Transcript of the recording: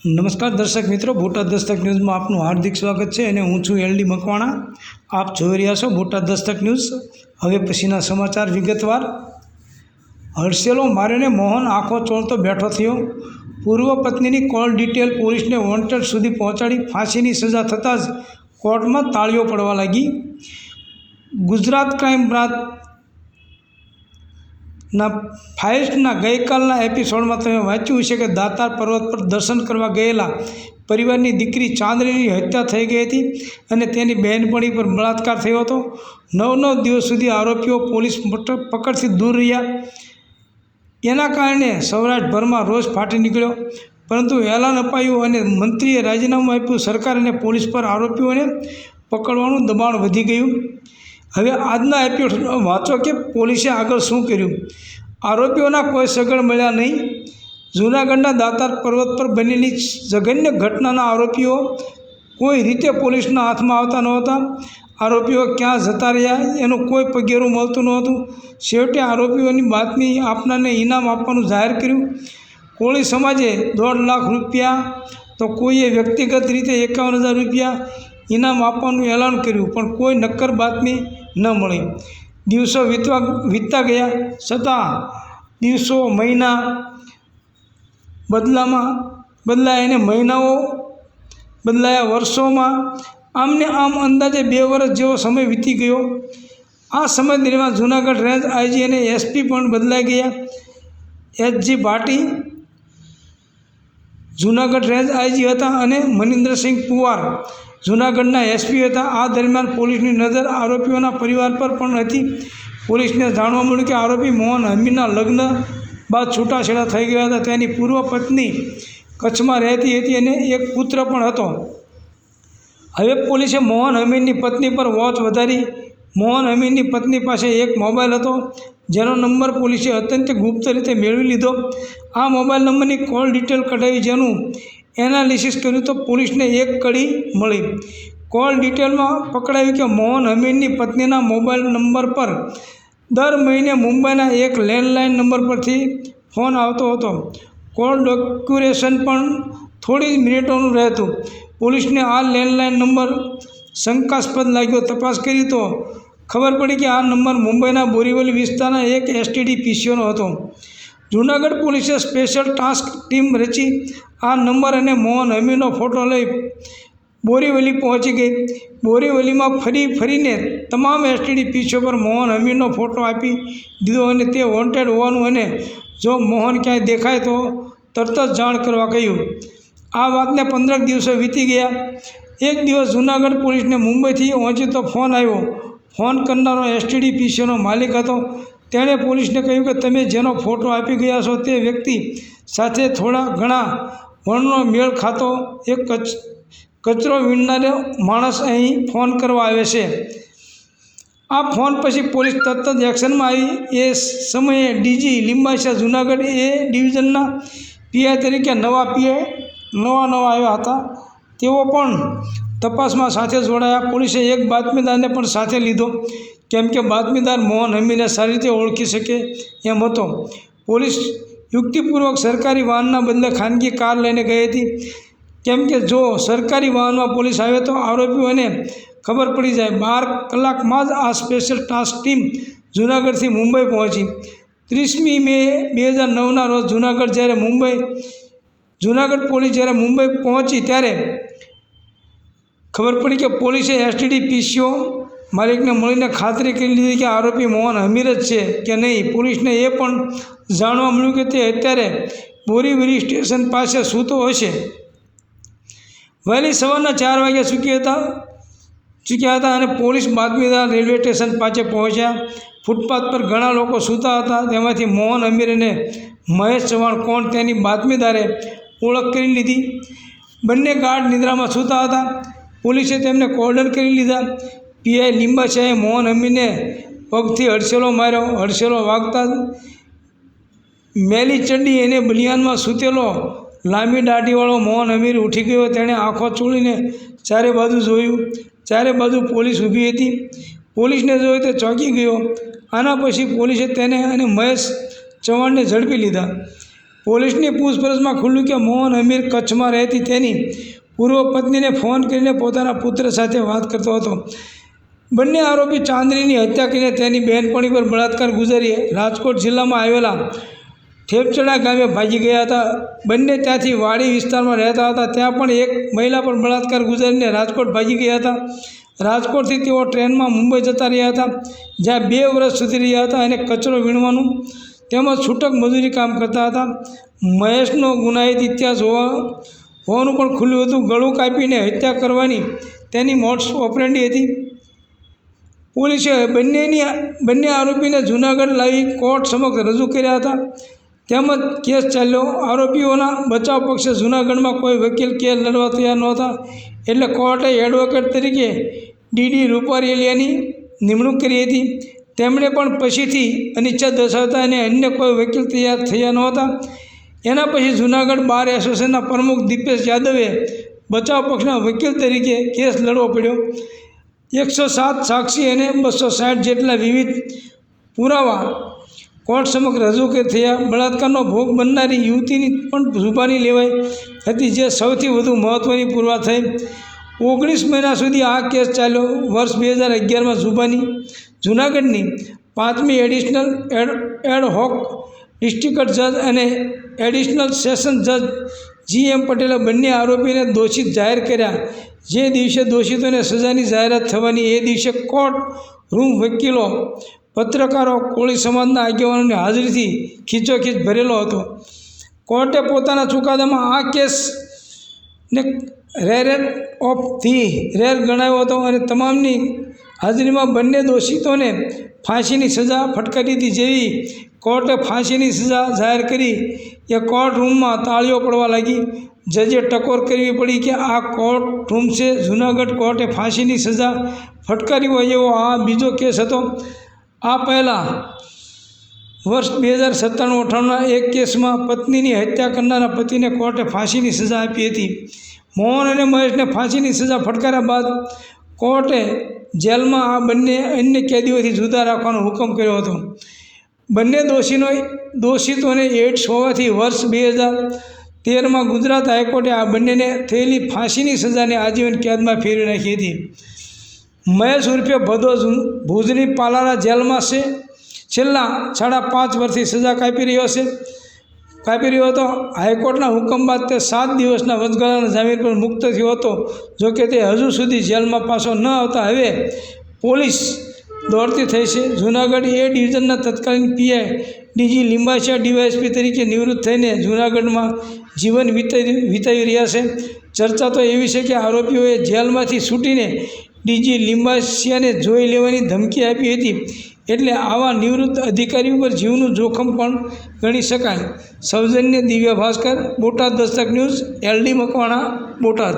નમસ્કાર દર્શક મિત્રો, બોટાદ દસ્તક ન્યૂઝમાં આપનું હાર્દિક સ્વાગત છે અને હું છું એલડી મકવાણા. આપ જોઈ રહ્યા છો બોટાદ દસ્તક ન્યૂઝ. હવે પછીના સમાચાર વિગતવાર. હડસેલો મારીને મોહન આંખો ચોળતો બેઠો થયો. પૂર્વ પત્નીની કોલ ડિટેલ પોલીસને વોન્ટેડ સુધી પહોંચાડી ફાંસીની સજા થતાં જ કોર્ટમાં તાળીઓ પડવા લાગી. ગુજરાત ક્રાઇમ બ્રાન્ચના ફાઇલ્સના ગઈકાલના એપિસોડમાં તમે વાંચ્યું છે કે દાતાર પર્વત પર દર્શન કરવા ગયેલા પરિવારની દીકરી ચાંદનીની હત્યા થઈ ગઈ હતી અને તેની બહેનપણી પર બળાત્કાર થયો હતો. 9 દિવસ સુધી આરોપીઓ પોલીસ પકડથી દૂર રહ્યા. એના કારણે સૌરાષ્ટ્રભરમાં રોષ ફાટી નીકળ્યો, પરંતુ એલાન અપાયું અને મંત્રીએ રાજીનામું આપ્યું. સરકાર અને પોલીસ પર આરોપીઓને પકડવાનું દબાણ વધી ગયું. હવે આજના એપિસોડ વાંચો કે પોલીસે આગળ શું કર્યું. આરોપીઓના કોઈ સગડ મળ્યા નહીં. જૂનાગઢના દાતાર પર્વત પર બનેલી જઘન્ય ઘટનાના આરોપીઓ કોઈ રીતે પોલીસના હાથમાં આવતા નહોતા. આરોપીઓ ક્યાં જતા રહ્યા એનું કોઈ પગેરું મળતું નહોતું. છેવટે આરોપીઓની બાતમી આપનારને ઇનામ આપવાનું જાહેર કર્યું. કોળી સમાજે 1.5 લાખ રૂપિયા તો કોઈએ વ્યક્તિગત રીતે 51,000 રૂપિયા ઇનામ આપવાનું એલાન કર્યું, પણ કોઈ નક્કર બાતમી ન મળી. દિવસો વીતતા ગયા છતાં દિવસો મહિના બદલાયા અને મહિનાઓ બદલાયા. વર્ષોમાં આમને આમ અંદાજે 2 વર્ષ જેવો સમય વીતી ગયો. આ સમય દરમિયાન જૂનાગઢ રેન્જ આઈજી અને એસપી પણ બદલાઈ ગયા. એચજી ભાટી જૂનાગઢ રેન્જ આઈજી હતા અને મનિન્દરસિંહ પુવાર જૂનાગઢના એસપી હતા. આ દરમિયાન પોલીસની નજર આરોપીઓના પરિવાર પર પણ હતી. પોલીસને જાણવા મળ્યું કે આરોપી મોહન હમીરના લગ્ન બાદ છૂટાછેડા થઈ ગયા હતા. તેની પૂર્વ પત્ની કચ્છમાં રહેતી હતી અને એક પુત્ર પણ હતો. હવે પોલીસે મોહન હમીરની પત્ની પર વોચ વધારી. મોહન હમીરની પત્ની પાસે એક મોબાઈલ હતો, જેનો નંબર પોલીસે અત્યંત ગુપ્ત રીતે મેળવી લીધો. આ મોબાઈલ નંબરની કોલ ડિટેલ કઢાવી જેનું એનાલિસિસ કર્યું તો પોલીસને એક કડી મળી. કોલ ડિટેલમાં પકડાયું કે મોહન હમીરની પત્નીના મોબાઈલ નંબર પર દર મહિને મુંબઈના એક લેન્ડલાઇન નંબર પરથી ફોન આવતો હતો. કોલ ડોક્યુરેશન પણ થોડી મિનિટોનું રહેતું. પોલીસને આ લેન્ડલાઇન નંબર શંકાસ્પદ લાગ્યો. તપાસ કરી તો ખબર પડી કે આ નંબર મુંબઈના બોરીવલી વિસ્તારના એક એસટીડી પીસીઓનો હતો. જૂનાગઢ પોલીસે સ્પેશિયલ ટાસ્ક ટીમ રચી આ નંબર અને મોહન હમીરનો ફોટો લઈ બોરીવલી પહોંચી ગઈ. બોરીવલીમાં ફરીને તમામ એસટીડી પીસીઓ પર મોહન હમીરનો ફોટો આપી દીધો અને તે વોન્ટેડ હોવાનું અને જો મોહન ક્યાંય દેખાય તો તરત જ જાણ કરવા કહ્યું. આ વાતને 15 દિવસો વીતી ગયા. એક દિવસ જૂનાગઢ પોલીસને મુંબઈથી ઓચિતો ફોન આવ્યો. ફોન કરનારો એસટીડી પીસીઓનો માલિક હતો. તેણે પોલીસને કહ્યું કે તમે જેનો ફોટો આપી ગયા છો તે વ્યક્તિ સાથે થોડા ઘણા વર્ણનો મેળ ખાતો એક કચરો વીણનારો માણસ અહીં ફોન કરવા આવે છે. આ ફોન પછી પોલીસ તરત જ એક્શનમાં આવી. એ સમયે ડીજી લિંબાચા જૂનાગઢ એ ડિવિઝનના પીઆઈ તરીકે નવા આવ્યા હતા. તેઓ પણ તપાસમાં સાથે જોડાયા. પોલીસે એક બાતમીદારને પણ સાથે લીધો, કેમ કે બાતમીદાર મોહન હમીરને સારી રીતે ઓળખી શકે એમ હતો. પોલીસ યુક્તિપૂર્વક સરકારી વાહનના બદલે ખાનગી કાર લઈને ગઈ હતી, કેમ કે જો સરકારી વાહનમાં પોલીસ આવે તો આરોપીઓને ખબર પડી જાય. 12 કલાકમાં જ આ સ્પેશિયલ ટાસ્ક ટીમ જૂનાગઢથી મુંબઈ પહોંચી. 30મી મે 2009ના રોજ જૂનાગઢ પોલીસ જ્યારે મુંબઈ પહોંચી ત્યારે ખબર પડી કે પોલીસે એસટીડી પીસીઓ માલિકને મળીને ખાતરી કરી લીધી કે આરોપી મોહન હમીર જ છે કે નહીં. પોલીસને એ પણ જાણવા મળ્યું કે તે અત્યારે બોરીવલી સ્ટેશન પાસે સૂતો હશે. વહેલી સવારના 4 વાગ્યા ચૂક્યા હતા અને પોલીસ બાતમીદાર રેલવે સ્ટેશન પાસે પહોંચ્યા. ફૂટપાથ પર ઘણા લોકો સૂતા હતા. તેમાંથી મોહન હમીર અને મહેશ ચૌહાણ કોણ તેની બાતમીદારે ઓળખ કરી લીધી. બંને ગાઢ નિદ્રામાં સૂતા હતા. પોલીસે તેમને કોર્ડન કરી લીધા. પીઆઈ લિંબાચાએ મોહન હમીરને પગથી હડસેલો માર્યો. હડસેલો વાગતા મેલી ચડ્ડી એને બનિયાનમાં સૂતેલો લાંબી દાઢીવાળો મોહન હમીર ઉઠી ગયો. તેણે આંખો ચોળીને ચારે બાજુ જોયું. ચારે બાજુ પોલીસ ઊભી હતી. પોલીસને જોઈ તે ચોંકી ગયો. આના પછી પોલીસે તેને અને મહેશ ચૌહાણને ઝડપી લીધા. પોલીસની પૂછપરછમાં ખુલ્યું કે મોહન અમીર કચ્છમાં રહેતી તેની પૂર્વ પત્નીને ફોન કરીને પોતાના પુત્ર સાથે વાત કરતો હતો. બંને આરોપી ચાંદનીની હત્યા કરીને તેની બહેનપણી પર બળાત્કાર ગુજારી રાજકોટ જિલ્લામાં આવેલા ઠેપચડા ગામે ભાગી ગયા હતા. બંને ત્યાંથી વાડી વિસ્તારમાં રહેતા હતા. ત્યાં પણ એક મહિલા પર બળાત્કાર ગુજારીને રાજકોટ ભાગી ગયા હતા. રાજકોટથી તેઓ ટ્રેનમાં મુંબઈ જતા રહ્યા હતા, જ્યાં 2 વર્ષ સુધી રહ્યા હતા અને કચરો વીણવાનું તેમજ છૂટક મજૂરી કામ કરતા હતા. મહેશનો ગુનાહિત ઇતિહાસ હોવાનું પણ ખુલ્યું હતું. ગળું કાપીને હત્યા કરવાની તેની મોડસ ઓપરેન્ડી હતી. પોલીસે બંને આરોપીને જૂનાગઢ લાવી કોર્ટ સમક્ષ રજૂ કર્યા હતા. તેમજ કેસ ચાલ્યો. આરોપીઓના બચાવ પક્ષે જૂનાગઢમાં કોઈ વકીલ કેસ લડવા તૈયાર નહોતા, એટલે કોર્ટે એડવોકેટ તરીકે ડીડી રૂપારેલિયાની નિમણૂક કરી હતી. તેમણે પણ પછીથી અનિચ્છા દર્શાવતા અને અન્ય કોઈ વકીલ તૈયાર થયા નહોતા. એના પછી જૂનાગઢ બાર એસોસિએશનના પ્રમુખ દીપેશ યાદવે બચાવ પક્ષના વકીલ તરીકે કેસ લડવો પડ્યો. 107 સાક્ષી અને 260 જેટલા વિવિધ પુરાવા કોર્ટ સમક્ષ રજૂ થયા. બળાત્કારનો ભોગ બનનારી યુવતીની પણ જુબાની લેવાઈ હતી, જે સૌથી વધુ મહત્ત્વની પુરવાર થઈ. 19 મહિના સુધી આ કેસ ચાલ્યો. વર્ષ 2011માં જૂનાગઢની 5મી એડિશનલ એડ હોક ડિસ્ટ્રિક્ટ જજ અને એડિશનલ સેશન જજ GM પટેલે બંને આરોપીને દોષિત જાહેર કર્યા. જે દિવસે દોષિતોને સજાની જાહેરાત થવાની એ દિવસે કોર્ટ રૂમ વકીલો, પત્રકારો, કોળી સમાજના આગેવાનોની હાજરીથી ખીચોખીચ ભરેલો હતો. કોર્ટે પોતાના ચુકાદામાં આ કેસને રેર ઓફ ધી રેર ગણાવ્યો હતો અને તમામની હાજરીમાં બંને દોષિતોને ફાંસીની સજા ફટકારી હતી. જેવી કોર્ટે ફાંસીની સજા જાહેર કરી એ કોર્ટ રૂમમાં તાળીઓ પડવા લાગી. જજે ટકોર કરવી પડી કે આ કોર્ટ રૂમ છે. જૂનાગઢ કોર્ટે ફાંસીની સજા ફટકારી હોય એવો આ બીજો કેસ હતો. આ પહેલાં વર્ષ 2097-98ના એક કેસમાં પત્નીની હત્યા કરનારા પતિને કોર્ટે ફાંસીની સજા આપી હતી. મોહન અને મહેશને ફાંસીની સજા ફટકાર્યા બાદ કોર્ટે જેલમાં આ બંને અન્ય કેદીઓથી જુદા રાખવાનો હુકમ કર્યો હતો. બંને દોષિતોને એઇડ્સ હોવાથી વર્ષ 2013માં ગુજરાત હાઈકોર્ટે આ બંનેને થયેલી ફાંસીની સજાને આજીવન કેદમાં ફેરવી નાખી હતી. મહેશ ઉર્ફે ભદો ભુજની પાલારા જેલમાં છે. છેલ્લા 5.5 વર્ષથી સજા કાપી રહ્યો હતો. હાઈકોર્ટના હુકમ બાદ તે 7 દિવસના વચગાળાના જામીન પર મુક્ત થયો હતો. જોકે તે હજુ સુધી જેલમાં પાછો ન આવતા હવે પોલીસ દોડતી થઈ છે. જૂનાગઢ એ ડિવિઝનના તત્કાલીન PI DG લિંબાસિયા ડીવાયએસપી તરીકે નિવૃત્ત થઈને જૂનાગઢમાં જીવન વિતાવી રહ્યા છે. ચર્ચા તો એવી છે કે આરોપીઓએ જેલમાંથી છૂટીને DG લિંબાસિયાને જોઈ લેવાની ધમકી આપી હતી, એટલે આવા નિવૃત્ત અધિકારીઓ પર જીવનું જોખમ પણ ગણી શકાય. સૌજન્ય દિવ્ય ભાસ્કર, બોટાદ દસ્તક ન્યૂઝ, LD મકવાણા, બોટાદ.